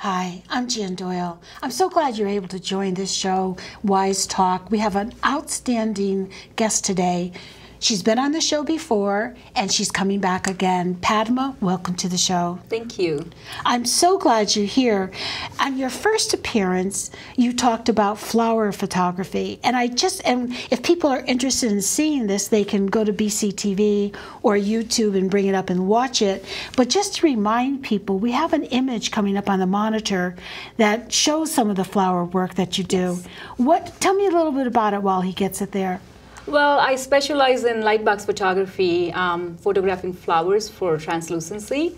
Hi, I'm Jan Doyle. I'm so glad you're able to join this show, Wyse Talk. We have an outstanding guest today. She's been on the show before, and she's coming back again. Padma, welcome to the show. Thank you. I'm so glad you're here. On your first appearance, you talked about flower photography, and if people are interested in seeing this, they can go to BCTV or YouTube and bring it up and watch it. But just to remind people, we have an image coming up on the monitor that shows some of the flower work that you do. Yes. Tell me a little bit about it while he gets it there. Well, I specialize in lightbox photography, photographing flowers for translucency.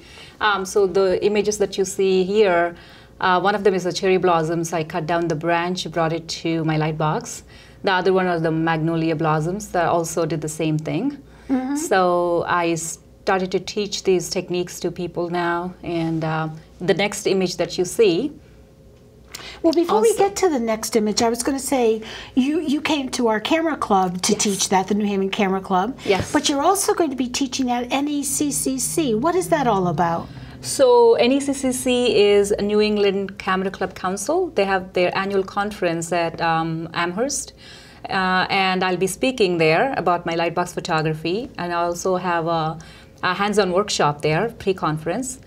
So the images that you see here, one of them is the cherry blossoms. I cut down the branch, brought it to my lightbox. The other one are the magnolia blossoms that also did the same thing. Mm-hmm. So I started to teach these techniques to people now. And the next image that you see, well, before we get to the next image, I was going to say you came to our camera club to teach that, the New Haven Camera Club. Yes. But you're also going to be teaching at NECCC. What is that all about? So NECCC is a New England Camera Club Council. They have their annual conference at Amherst. And I'll be speaking there about my lightbox photography. And I also have a hands-on workshop there, pre-conference.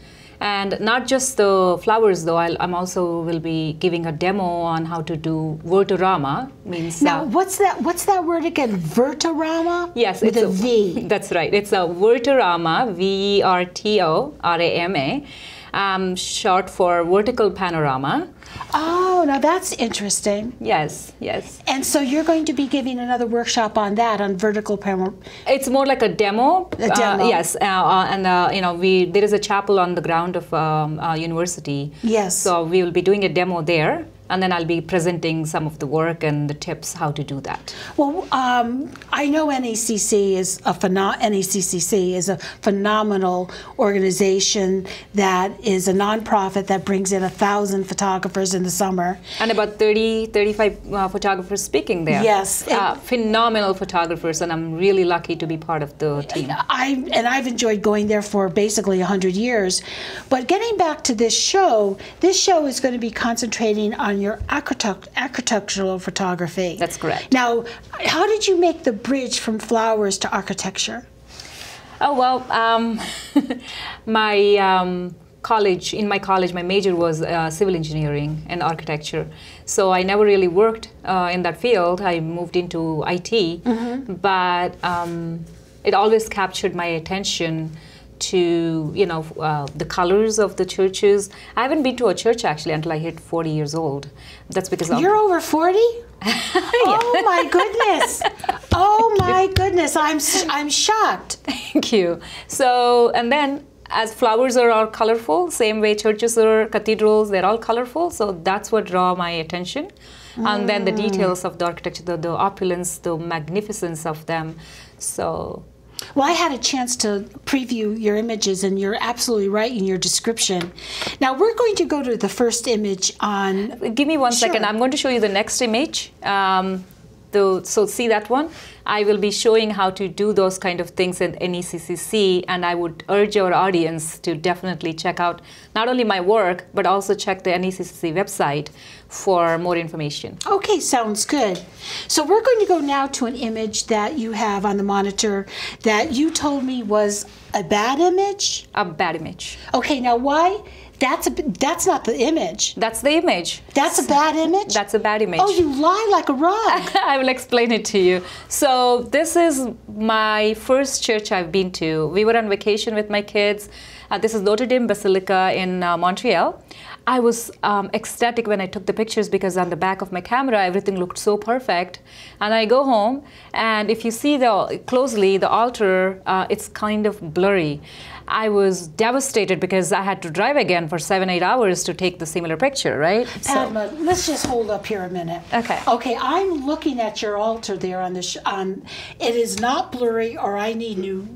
And not just the flowers, though. I'm also will be giving a demo on how to do Vertorama. Means now, what's that word again? Vertorama? Yes, with it's a V. That's right. It's a Vertorama, V-E-R-T-O-R-A-M-A, short for vertical panorama. Oh, now that's interesting. Yes, yes. And so you're going to be giving another workshop on that, on vertical panorama. It's more like a demo. A demo. Yes, there is a chapel on the ground of university. Yes. So we will be doing a demo there. And then I'll be presenting some of the work and the tips how to do that. Well, I know NECCC is a phenomenal organization that is a nonprofit that brings in 1,000 photographers in the summer. And about 35 photographers speaking there. Yes. Phenomenal photographers, and I'm really lucky to be part of the team. I've enjoyed going there for basically 100 years. But getting back to this show is going to be concentrating on your architectural photography. That's correct. Now, how did you make the bridge from flowers to architecture? Oh, well, my college, my major was civil engineering and architecture. So I never really worked in that field. I moved into IT, mm-hmm. but it always captured my attention to, the colors of the churches. I haven't been to a church actually until I hit 40 years old. That's because you're over 40? Oh my goodness! Oh my goodness! I'm shocked. Thank you. So, and then as flowers are all colorful, same way churches are, cathedrals, they're all colorful. So that's what draw my attention. And then the details of the architecture, the opulence, the magnificence of them. So. Well, I had a chance to preview your images, and you're absolutely right in your description. Now, we're going to go to the first image on... Give me one second. I'm going to show you the next image. So see that one? I will be showing how to do those kind of things at NECCC, and I would urge our audience to definitely check out not only my work, but also check the NECCC website for more information. Okay, sounds good. So we're going to go now to an image that you have on the monitor that you told me was a bad image? A bad image. Okay, now why? That's not the image. That's the image. That's a bad image? That's a bad image. Oh, you lie like a rug. I will explain it to you. So this is my first church I've been to. We were on vacation with my kids. This is Notre Dame Basilica in Montreal. I was ecstatic when I took the pictures because on the back of my camera, everything looked so perfect. And I go home, and if you see closely, the altar, it's kind of blurry. I was devastated because I had to drive again for 7-8 hours to take the similar picture, right? Padma, let's just hold up here a minute. Okay. Okay, I'm looking at your altar there on the it is not blurry, or I need new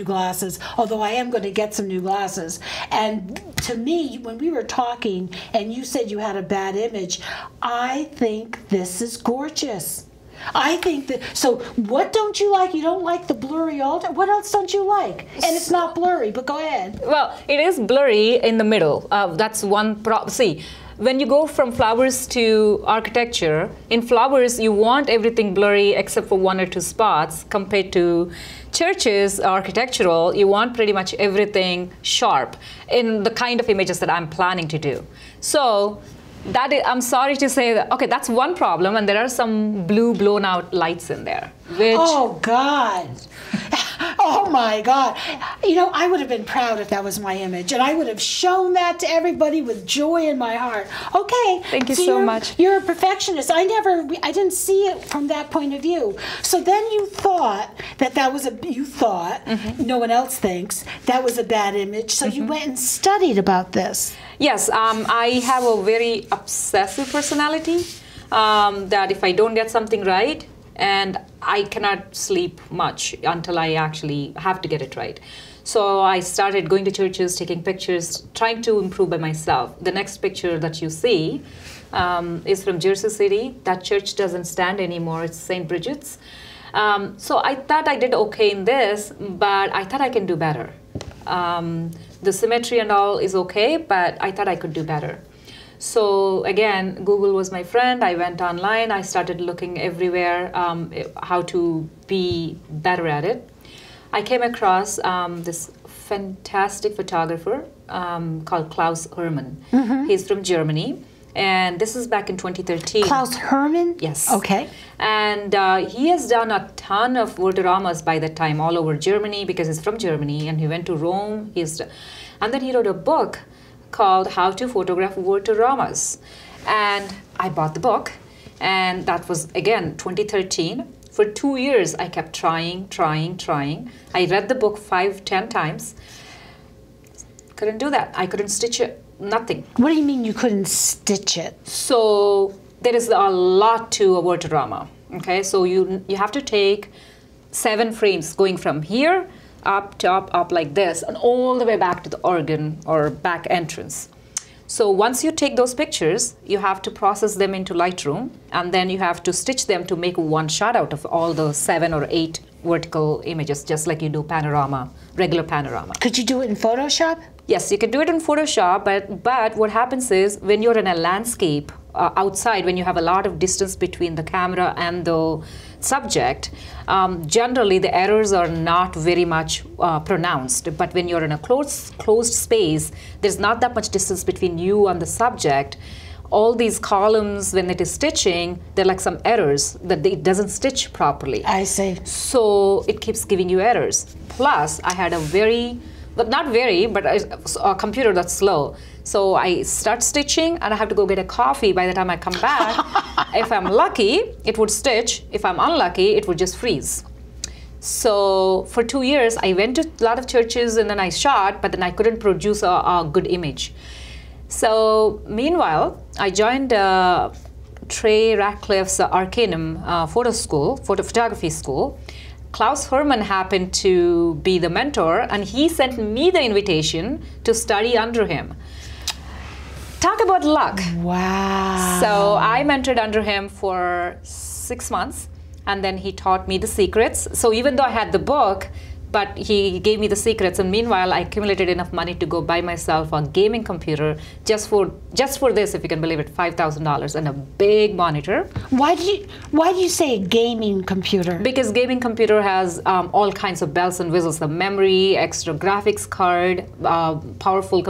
glasses, although I am going to get some new glasses. And to me, when we were talking and you said you had a bad image, I think this is gorgeous. I think that, so what don't you like? You don't like the blurry altar? What else don't you like? And it's not blurry, but go ahead. Well, it is blurry in the middle. That's one problem. See, when you go from flowers to architecture, in flowers you want everything blurry except for 1 or 2 spots. Compared to churches, architectural, you want pretty much everything sharp in the kind of images that I'm planning to do. So that is, I'm sorry to say that, okay, that's one problem, and there are some blue blown out lights in there. Which, oh, God. Oh, my God. You know, I would have been proud if that was my image, and I would have shown that to everybody with joy in my heart. Okay. Thank you so much. You're a perfectionist. I didn't see it from that point of view. So then you thought that was no one else thinks, that was a bad image, so you went and studied about this. Yes, I have a very obsessive personality, that if I don't get something right, and I cannot sleep much until I actually have to get it right. So I started going to churches, taking pictures, trying to improve by myself. The next picture that you see is from Jersey City. That church doesn't stand anymore. It's St. Bridget's. So I thought I did okay in this, but I thought I can do better. The symmetry and all is okay, but I thought I could do better. So again, Google was my friend. I went online. I started looking everywhere how to be better at it. I came across this fantastic photographer called Klaus Hermann. He's from Germany. And this is back in 2013. Klaus Hermann? Yes. Okay. And he has done a ton of Wörtheramas by that time all over Germany, because he's from Germany, and he went to Rome. And then he wrote a book called How to Photograph Wörtheramas. And I bought the book, and that was, again, 2013. For 2 years, I kept trying. I read the book 5-10 times. Couldn't do that. I couldn't stitch it. Nothing. What do you mean you couldn't stitch it? So there is a lot to a Wörtherama. Okay, so you have to take 7 frames going from here up, top, up like this, and all the way back to the organ or back entrance. So once you take those pictures, you have to process them into Lightroom, and then you have to stitch them to make one shot out of all the 7 or 8 vertical images, just like you do panorama, regular panorama. Could you do it in Photoshop? Yes, you can do it in Photoshop, but what happens is when you're in a landscape outside, when you have a lot of distance between the camera and the subject, generally the errors are not very much pronounced. But when you're in a closed space, there's not that much distance between you and the subject. All these columns, when it is stitching, they're like some errors that it doesn't stitch properly. I see. So it keeps giving you errors. Plus, I had a a computer that's slow. So I start stitching, and I have to go get a coffee by the time I come back. If I'm lucky, it would stitch. If I'm unlucky, it would just freeze. So for 2 years, I went to a lot of churches, and then I shot, but then I couldn't produce a good image. So meanwhile, I joined Trey Ratcliffe's Arcanum photography school. Klaus Hermann happened to be the mentor, and he sent me the invitation to study under him. Talk about luck. Wow. So I mentored under him for 6 months, and then he taught me the secrets. So even though I had the book, but he gave me the secrets, and meanwhile I accumulated enough money to go buy myself a gaming computer just for this, if you can believe it, $5,000, and a big monitor. Why do you say a gaming computer? Because gaming computer has all kinds of bells and whistles: the memory, extra graphics card, powerful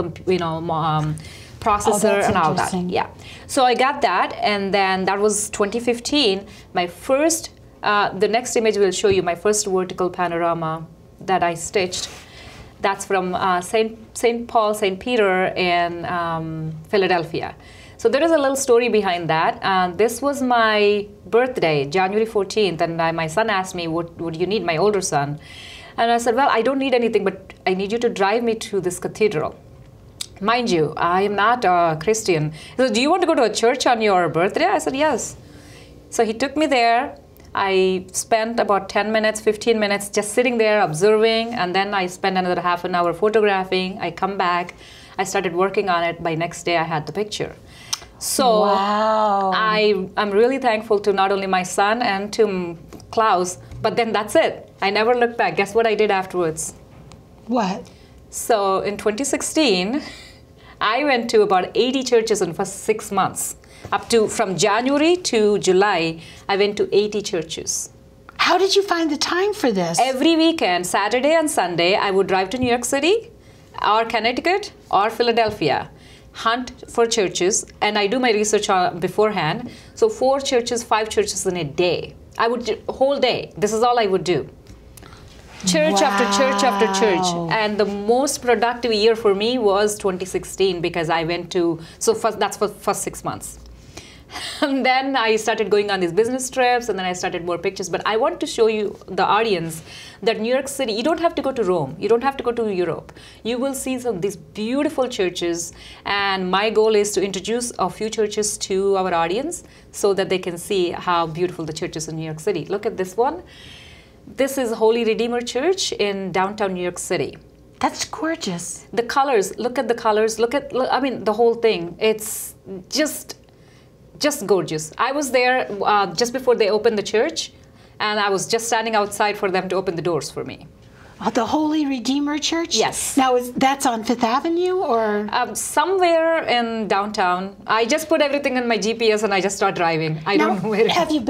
processor, and all that. Yeah. So I got that, and then that was 2015. My first, the next image will show you my first vertical panorama that I stitched. That's from St. Paul, St. Peter in Philadelphia. So there is a little story behind that. This was my birthday, January 14th, and my son asked me, what do you need, my older son? And I said, well, I don't need anything, but I need you to drive me to this cathedral. Mind you, I am not a Christian. He said, do you want to go to a church on your birthday? I said, yes. So he took me there. I spent about 10 minutes, 15 minutes just sitting there observing, and then I spent another half an hour photographing. I come back. I started working on it. By next day, I had the picture. So wow. I'm really thankful to not only my son and to Klaus, but then that's it. I never looked back. Guess what I did afterwards? What? So in 2016, I went to about 80 churches in the first 6 months. From January to July, I went to 80 churches. How did you find the time for this? Every weekend, Saturday and Sunday, I would drive to New York City or Connecticut or Philadelphia, hunt for churches, and I do my research beforehand. So 4 churches, 5 churches in a day. I would do a whole day. This is all I would do. Church after church after church. And the most productive year for me was 2016 because I went to, that's for first 6 months. And then I started going on these business trips, and then I started more pictures. But I want to show you, the audience, that New York City, you don't have to go to Rome. You don't have to go to Europe. You will see some of these beautiful churches. And my goal is to introduce a few churches to our audience so that they can see how beautiful the church is in New York City. Look at this one. This is Holy Redeemer Church in downtown New York City. That's gorgeous. The colors, look at the colors. I mean, the whole thing. It's just gorgeous. I was there just before they opened the church, and I was just standing outside for them to open the doors for me. Oh, the Holy Redeemer Church? Yes. Now, that's on Fifth Avenue, or? Somewhere in downtown. I just put everything in my GPS and I just start driving. I don't know where it is. Have you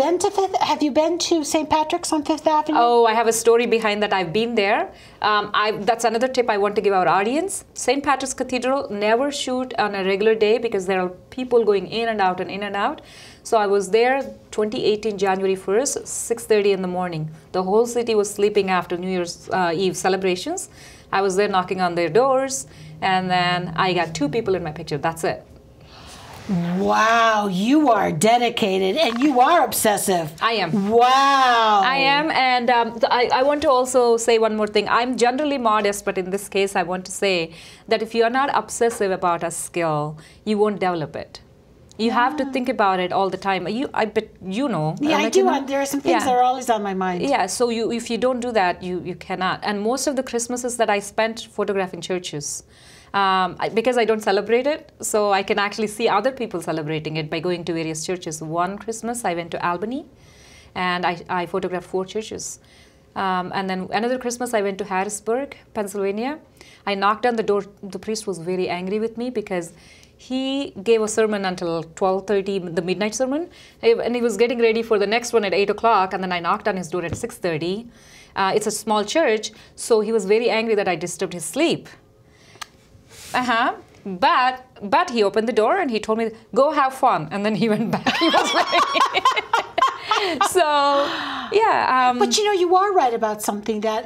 been to St. Patrick's on Fifth Avenue? Oh, I have a story behind that. I've been there. That's another tip I want to give our audience. St. Patrick's Cathedral, never shoot on a regular day because there are people going in and out and in and out. So I was there 2018, January 1st, 6:30 in the morning. The whole city was sleeping after New Year's Eve celebrations. I was there knocking on their doors, and then I got 2 people in my picture. That's it. Wow, you are dedicated, and you are obsessive. I am. Wow. I am, and I want to also say one more thing. I'm generally modest, but in this case, I want to say that if you're not obsessive about a skill, you won't develop it. You have to think about it all the time. I bet you know. Yeah, I do. There are some things that are always on my mind. Yeah, so if you don't do that, you cannot. And most of the Christmases that I spent photographing churches, because I don't celebrate it, so I can actually see other people celebrating it by going to various churches. One Christmas, I went to Albany, and I photographed 4 churches. And then another Christmas, I went to Harrisburg, Pennsylvania. I knocked on the door. The priest was very angry with me because he gave a sermon until 12:30, the midnight sermon, and he was getting ready for the next one at 8 o'clock, and then I knocked on his door at 6:30. It's a small church, so he was very angry that I disturbed his sleep. But he opened the door and he told me, go have fun, and then he went back. He was very so, yeah. But you know, you are right about something, that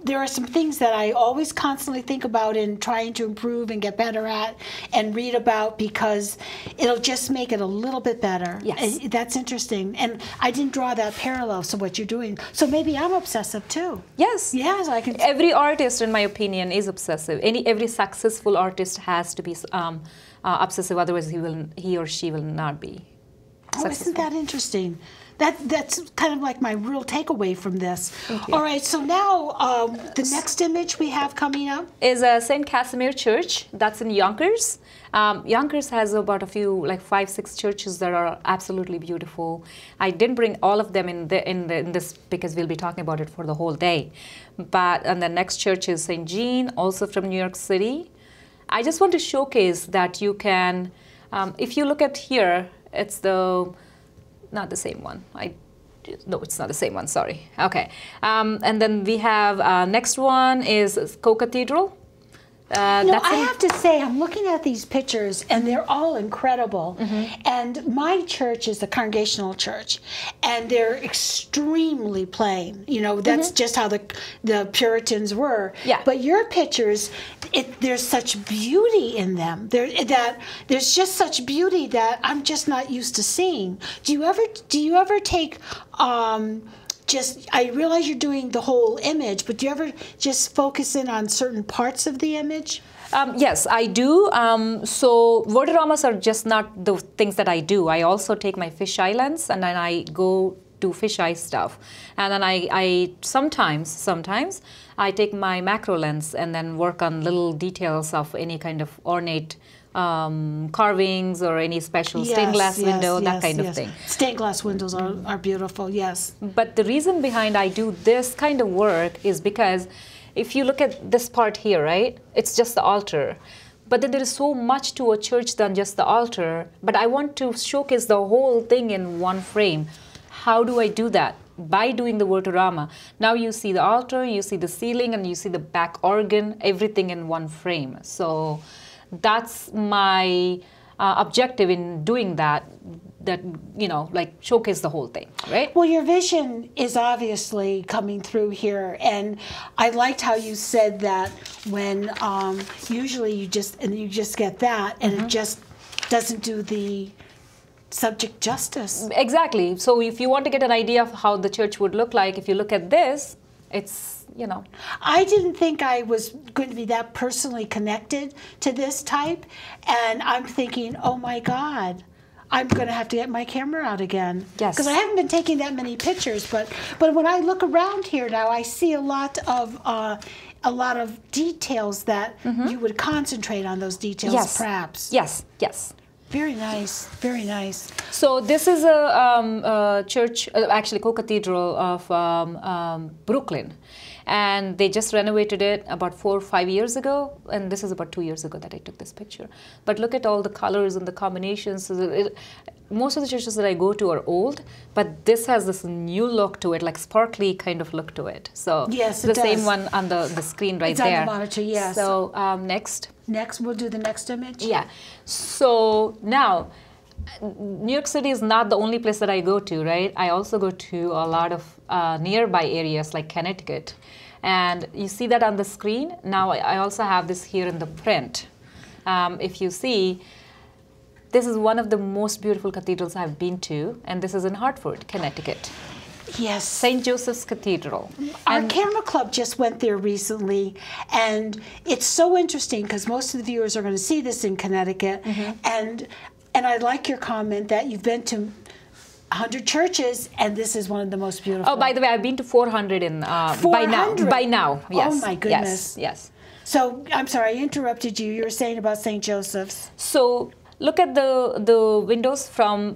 there are some things that I always constantly think about and trying to improve and get better at and read about, because it'll just make it a little bit better. Yes. That's interesting. And I didn't draw that parallel to what you're doing. So maybe I'm obsessive too. Yes. Yes, I can. Every artist, in my opinion, is obsessive. Every successful artist has to be obsessive, otherwise he or she will not be successful. Isn't that interesting? That's kind of like my real takeaway from this. All right, so now the next image we have coming up is St. Casimir Church. That's in Yonkers. Yonkers has about a few, like 5-6 churches that are absolutely beautiful. I didn't bring all of them in this because we'll be talking about it for the whole day. And the next church is St. Jean, also from New York City. I just want to showcase that you can, if you look at here, it's not the same one. No, it's not the same one, sorry. Okay. And then we have, next one is Co-Cathedral. I have to say, I'm looking at these pictures, and they're all incredible. And my church is the Congregational Church, and they're extremely plain. You know, that's just how the Puritans were. Yeah. But your pictures, there's such beauty in them. There's just such beauty that I'm just not used to seeing. Do you ever take I realize you're doing the whole image, but do you ever just focus in on certain parts of the image? Yes, I do. So Worderamas are just not the things that I do. I also take my fisheye lens and then I go do fisheye stuff. And then I sometimes I take my macro lens and then work on little details of any kind of ornate carvings or any special stained glass window, that kind of thing. Stained glass windows are beautiful, yes. But the reason behind I do this kind of work is because if you look at this part here, right, it's just the altar. But then there is so much to a church than just the altar. But I want to showcase the whole thing in one frame. How do I do that? By doing the Vertorama. Now you see the altar, you see the ceiling, and you see the back organ, everything in one frame. So that's my objective in doing that, you know, like showcase the whole thing, right? Well, your vision is obviously coming through here, and I liked how you said that when usually you just get that, and it just doesn't do the subject justice. Exactly. So if you want to get an idea of how the church would look like, if you look at this, it's, you know. I didn't think I was going to be that personally connected to this type, and I'm thinking, oh my God, I'm going to have to get my camera out again. Yes. Because I haven't been taking that many pictures, but when I look around here now, I see a lot of details that you would concentrate on those details, perhaps. Yes, yes. Very nice, very nice. So this is a church, actually co-cathedral of Brooklyn. And they just renovated it about 4 or 5 years ago, and this is about 2 years ago that I took this picture. But look at all the colors and the combinations. Most of the churches that I go to are old, but this has this new look to it, like sparkly kind of look to it. So yes, the same one on the screen right there. It's on the monitor, yes. So next. Next, we'll do the next image. Yeah. So now, New York City is not the only place that I go to, right? I also go to a lot of nearby areas like Connecticut. And you see that on the screen. Now I also have this here in the print. If you see, this is one of the most beautiful cathedrals I've been to, and this is in Hartford, Connecticut. Yes. St. Joseph's Cathedral. Our camera club just went there recently, and it's so interesting because most of the viewers are going to see this in Connecticut. And I like your comment that you've been to 100 churches, and this is one of the most beautiful. Oh, by the way, I've been to 400 in 400? By now, yes. Oh my goodness. Yes, yes. So I'm sorry, I interrupted you. You were saying about St. Joseph's. So look at the windows from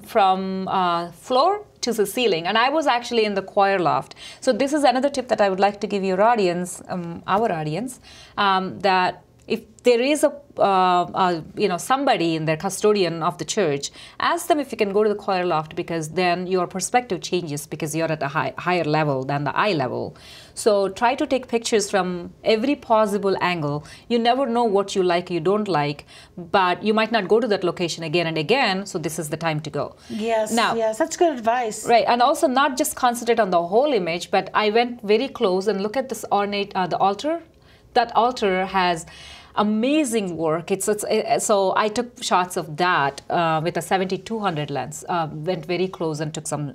floor to the ceiling, and I was actually in the choir loft. So this is another tip that I would like to give your audience, our audience, that if there is somebody in there, custodian of the church, ask them if you can go to the choir loft, because then your perspective changes because you're at a higher level than the eye level. So try to take pictures from every possible angle. You never know what you like, you don't like, but you might not go to that location again and again, so this is the time to go. Yes, now, yes, that's good advice. Right, and also not just concentrate on the whole image, but I went very close and look at this ornate, the altar. That altar has amazing work. So I took shots of that with a 70-200 lens. Went very close and took some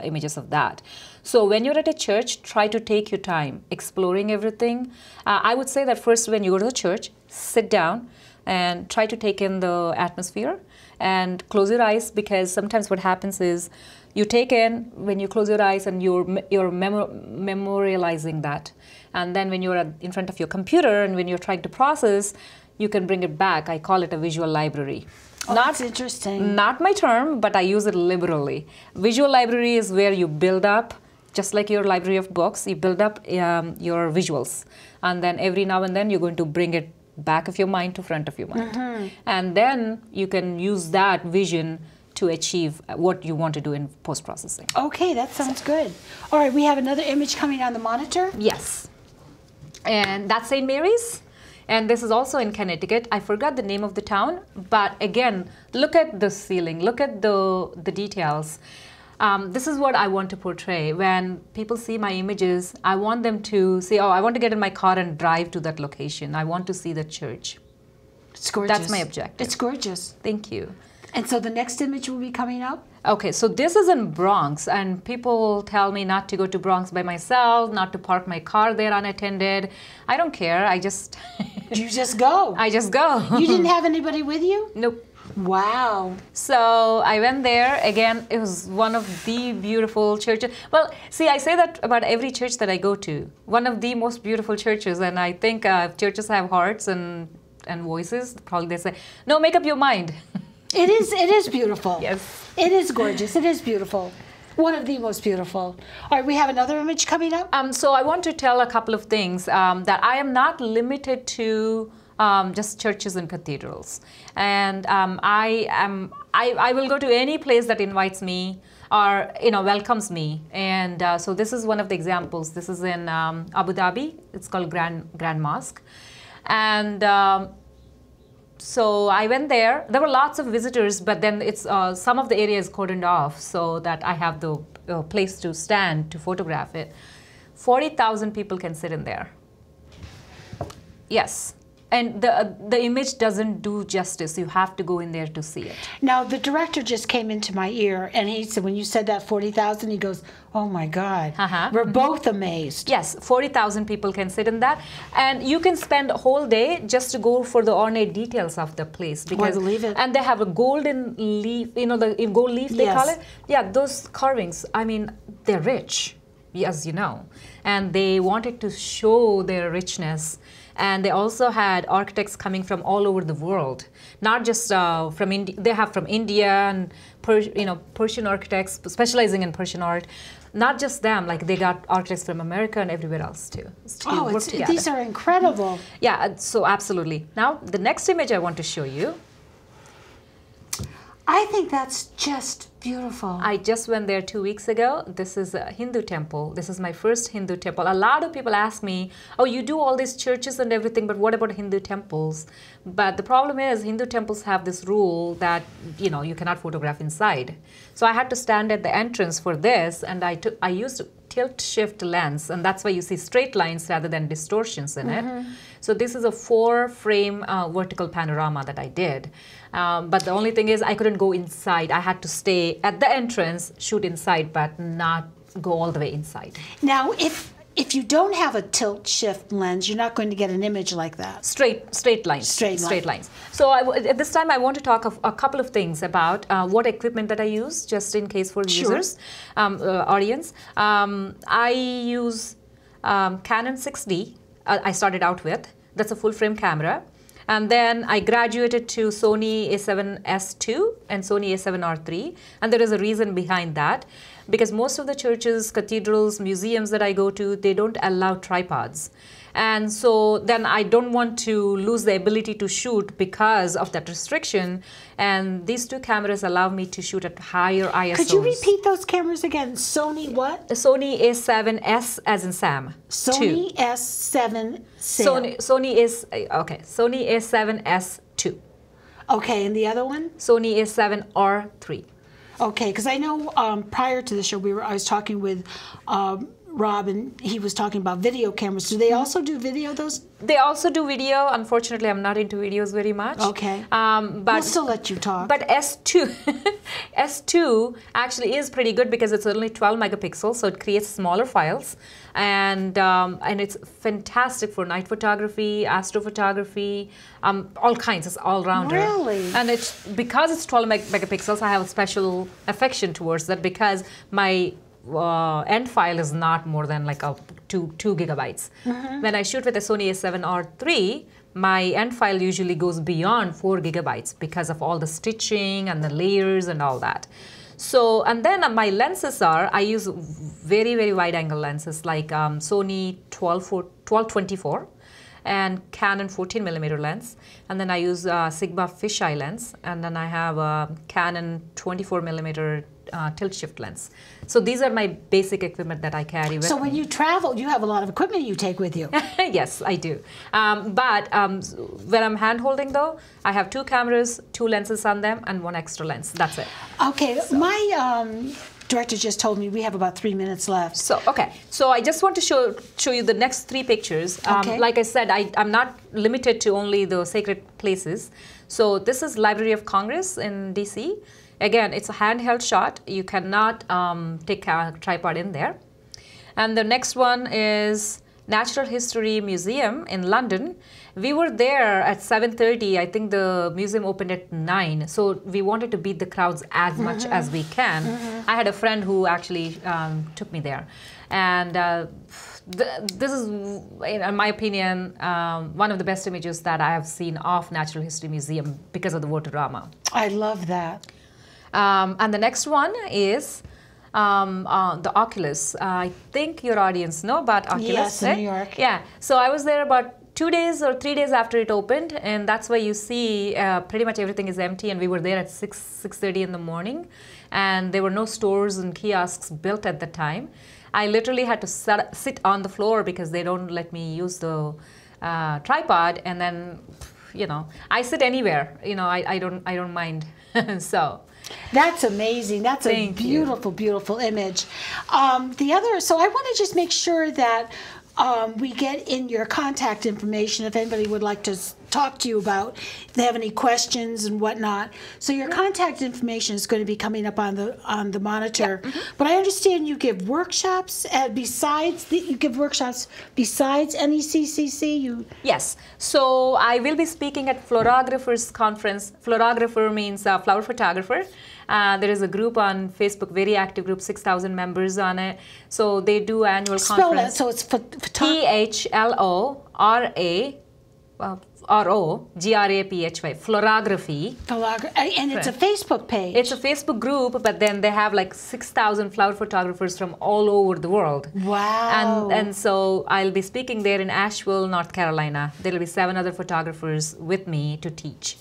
images of that. So when you're at a church, try to take your time exploring everything. I would say that first, when you go to the church, sit down and try to take in the atmosphere and close your eyes, because sometimes what happens is you take in, when you close your eyes, and you're memorializing that. And then when you're in front of your computer and when you're trying to process, you can bring it back. I call it a visual library. Oh, that's interesting. Not my term, but I use it liberally. Visual library is where you build up, just like your library of books, you build up your visuals. And then every now and then you're going to bring it back of your mind to front of your mind. And then you can use that vision to achieve what you want to do in post-processing. Okay, that sounds good. All right, we have another image coming on the monitor. Yes. And that's St. Mary's. And this is also in Connecticut. I forgot the name of the town, but again, look at the ceiling, look at the details. This is what I want to portray. When people see my images, I want them to say, oh, I want to get in my car and drive to that location. I want to see the church. It's gorgeous. That's my objective. It's gorgeous. Thank you. And so the next image will be coming up? Okay, so this is in Bronx, and people tell me not to go to Bronx by myself, not to park my car there unattended. I don't care. I just... You just go. I just go. You didn't have anybody with you? Nope. Wow. So I went there. Again, it was one of the beautiful churches. Well, see, I say that about every church that I go to. One of the most beautiful churches. And I think if churches have hearts and voices, probably they say, no, make up your mind. It is beautiful. Yes. It is gorgeous. It is beautiful. One of the most beautiful. All right, we have another image coming up. So I want to tell a couple of things that I am not limited to just churches and cathedrals, and I will go to any place that invites me or welcomes me. And so this is one of the examples. This is in Abu Dhabi. It's called Grand Mosque, and so I went there. There were lots of visitors, but then it's some of the area is cordoned off so that I have the place to stand to photograph it. 40,000 people can sit in there. Yes. And the image doesn't do justice. You have to go in there to see it. Now, the director just came into my ear, and he said, when you said that 40,000, he goes, oh my God. We're both amazed. Yes, 40,000 people can sit in that. And you can spend a whole day just to go for the ornate details of the place. Because, I believe it. And they have a golden leaf, the gold leaf they call it. Yeah, those carvings, I mean, they're rich, as you know. And they wanted to show their richness. And they also had architects coming from all over the world, not just from India. They have from India and Persian architects specializing in Persian art. Not just them, like they got architects from America and everywhere else too. These are incredible. Yeah, so absolutely. Now the next image I want to show you. I think that's just beautiful. I just went there 2 weeks ago. This is a Hindu temple. This is my first Hindu temple. A lot of people ask me, oh, you do all these churches and everything, but what about Hindu temples? But the problem is Hindu temples have this rule that, you cannot photograph inside. So I had to stand at the entrance for this, and I used tilt shift lens, and that's why you see straight lines rather than distortions in it. So this is a 4-frame vertical panorama that I did. But the only thing is I couldn't go inside. I had to stay at the entrance, shoot inside, but not go all the way inside. Now, if you don't have a tilt shift lens, you're not going to get an image like that. Straight lines. Straight lines. So at this time, I want to talk a couple of things about what equipment that I use, just in case for users, audience. I use Canon 6D. I started out with. That's a full frame camera. And then I graduated to Sony a7S2 and Sony a7R3. And there is a reason behind that. Because most of the churches, cathedrals, museums that I go to, they don't allow tripods. And so then I don't want to lose the ability to shoot because of that restriction. And these two cameras allow me to shoot at higher ISOs. Could you repeat those cameras again? Sony what? Sony a7S as in Sam. Sony S7 Sam. Sony a7S2. Okay, and the other one? Sony a7R3. Okay, because I know prior to the show I was talking with Rob, and he was talking about video cameras. Do they also do video? They also do video. Unfortunately, I'm not into videos very much. Okay. But we'll still let you talk. But S2 actually is pretty good because it's only 12 megapixels, so it creates smaller files, and it's fantastic for night photography, astrophotography, all kinds. It's all rounder. Really? And because it's 12 megapixels, I have a special affection towards that because my end file is not more than like 2 gigabytes. When I shoot with a Sony a7R3, my end file usually goes beyond 4 gigabytes because of all the stitching and the layers and all that. So, and then my lenses I use very, very wide angle lenses like Sony 12-24 and Canon 14mm lens. And then I use Sigma fisheye lens. And then I have a Canon 24mm tilt shift lens. So these are my basic equipment that I carry with me. So when you travel, you have a lot of equipment you take with you. Yes, I do. But when I'm hand holding though, I have 2 cameras, 2 lenses on them, and 1 extra lens. That's it. Okay, so my director just told me we have about 3 minutes left. So, okay. So I just want to show you the next 3 pictures. Like I said, I'm not limited to only the sacred places. So this is Library of Congress in DC. Again, it's a handheld shot. You cannot take a tripod in there. And the next one is Natural History Museum in London. We were there at 7:30. I think the museum opened at 9. So we wanted to beat the crowds as much as we can. I had a friend who actually took me there. And this is, in my opinion, one of the best images that I have seen of Natural History Museum because of the water drama. I love that. And the next one is the Oculus. I think your audience know about Oculus. Yes, in New York. Yeah. So I was there about 2 days or 3 days after it opened, and that's why you see pretty much everything is empty. And we were there at 6:30 in the morning, and there were no stores and kiosks built at the time. I literally had to sit on the floor because they don't let me use the tripod, and then, you know, I sit anywhere. You know, I don't mind. So. That's amazing. That's a beautiful, beautiful image. So I want to just make sure that we get in your contact information if anybody would like to talk to you about, if they have any questions and whatnot. So your contact information is going to be coming up on the monitor. Yeah. But I understand you give workshops besides NECCC. Yes. So I will be speaking at Floragraphers Conference. Florographer means flower photographer. There is a group on Facebook, very active group, 6,000 members on it. So they do annual Spell conference. Spell that. So it's PHLORAGRAPHY, Florography. And it's a Facebook page. It's a Facebook group, but then they have like 6,000 flower photographers from all over the world. Wow. And so I'll be speaking there in Asheville, North Carolina. There will be 7 other photographers with me to teach.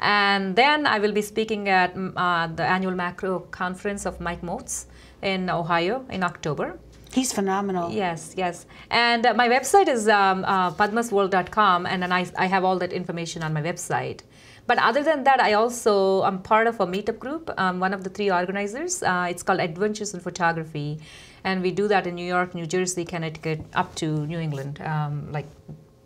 And then I will be speaking at the annual macro conference of Mike Moats in Ohio in October. He's phenomenal. Yes, yes. And my website is padmasworld.com, and then I have all that information on my website. But other than that, I'm part of a meetup group, one of the 3 organizers. It's called Adventures in Photography. And we do that in New York, New Jersey, Connecticut, up to New England, like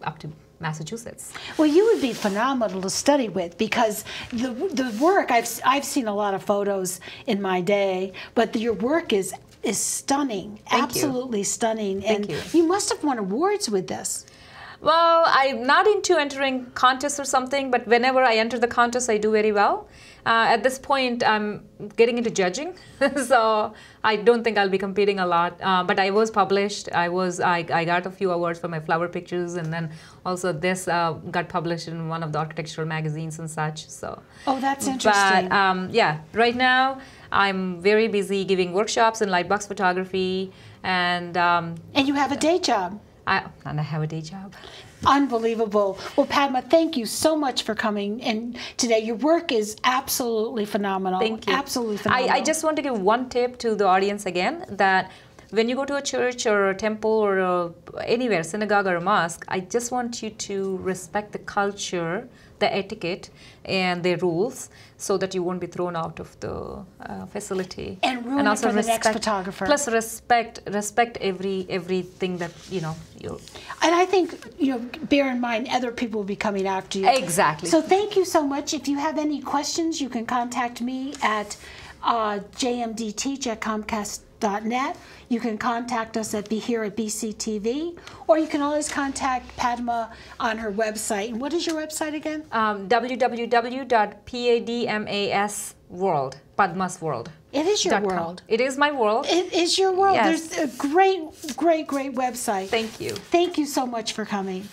up to Massachusetts. Well, you would be phenomenal to study with because the work, I've seen a lot of photos in my day, but your work is stunning, absolutely stunning. Thank you. You must have won awards with this. Well, I'm not into entering contests or something, but whenever I enter the contest, I do very well. At this point, I'm getting into judging, so I don't think I'll be competing a lot. But I was published. I got a few awards for my flower pictures, and then also this got published in one of the architectural magazines and such. So. Oh, that's interesting. But yeah, right now I'm very busy giving workshops in Lightbox photography, and you have a day job. And I have a day job. Unbelievable. Well, Padma, thank you so much for coming in today. Your work is absolutely phenomenal. Thank you. Absolutely phenomenal. I just want to give one tip to the audience again, that when you go to a church or a temple or anywhere, synagogue or a mosque, I just want you to respect the culture, the etiquette, and the rules, so that you won't be thrown out of the facility. And ruin it for the next photographer. Plus respect everything that, you know. And I think, bear in mind, other people will be coming after you. Exactly. So thank you so much. If you have any questions, you can contact me at jmdt@comcast.net. You can contact us here at BCTV, or you can always contact Padma on her website. And what is your website again? www.padmasworld, Padma's World. It is your world. It is my world. It is your world. Yes. There's a great, great, great website. Thank you. Thank you so much for coming.